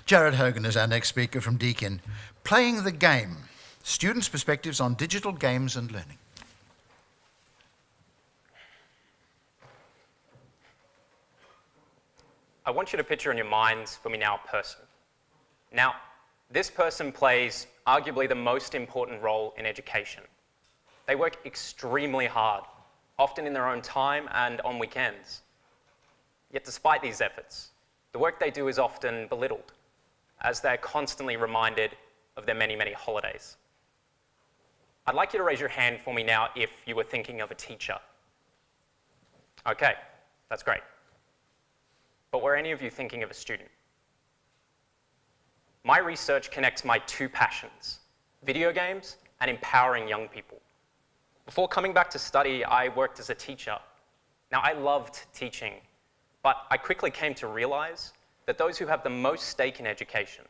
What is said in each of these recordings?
Jarrod Hogan is our next speaker from Deakin. Playing the Game, Students' Perspectives on Digital Games and Learning. I want you to picture in your minds for me now a person. Now, this person plays arguably the most important role in education. They work extremely hard, often in their own time and on weekends. Yet despite these efforts, the work they do is often belittled, as they're constantly reminded of their many, many holidays. I'd like you to raise your hand for me now if you were thinking of a teacher. Okay, that's great. But were any of you thinking of a student? My research connects my two passions, video games and empowering young people. Before coming back to study, I worked as a teacher. Now, I loved teaching, but I quickly came to realize that those who have the most stake in education,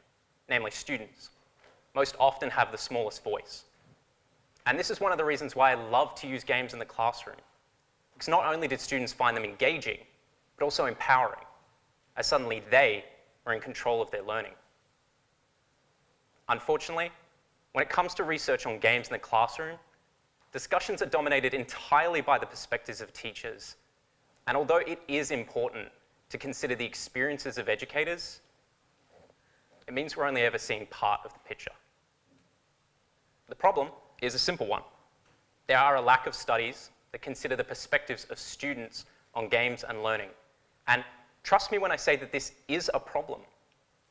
namely students, most often have the smallest voice. And this is one of the reasons why I love to use games in the classroom. Because not only did students find them engaging, but also empowering, as suddenly they are in control of their learning. Unfortunately, when it comes to research on games in the classroom, discussions are dominated entirely by the perspectives of teachers. And although it is important to consider the experiences of educators, it means we're only ever seeing part of the picture. The problem is a simple one. There are a lack of studies that consider the perspectives of students on games and learning. And trust me when I say that this is a problem,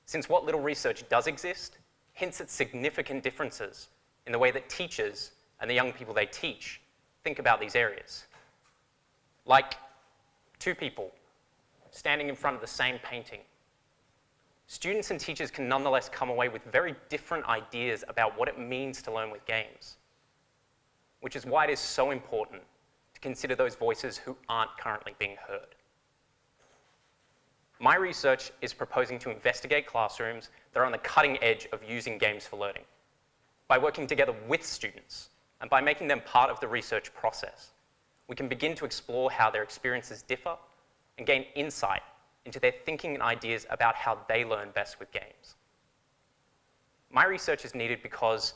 since what little research does exist hints at significant differences in the way that teachers and the young people they teach think about these areas. Like two people standing in front of the same painting. Students and teachers can nonetheless come away with very different ideas about what it means to learn with games, which is why it is so important to consider those voices who aren't currently being heard. My research is proposing to investigate classrooms that are on the cutting edge of using games for learning, by working together with students and by making them part of the research process. We can begin to explore how their experiences differ and gain insight into their thinking and ideas about how they learn best with games. My research is needed because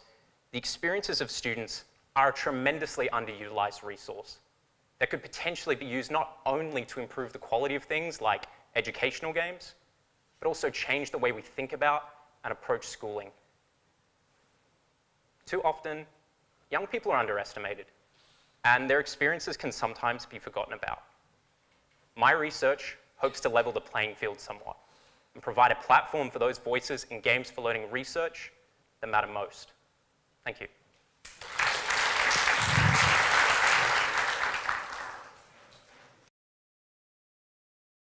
the experiences of students are a tremendously underutilized resource that could potentially be used not only to improve the quality of things like educational games, but also change the way we think about and approach schooling. Too often, young people are underestimated, and their experiences can sometimes be forgotten about. My research hopes to level the playing field somewhat and provide a platform for those voices in games for learning research that matter most. Thank you.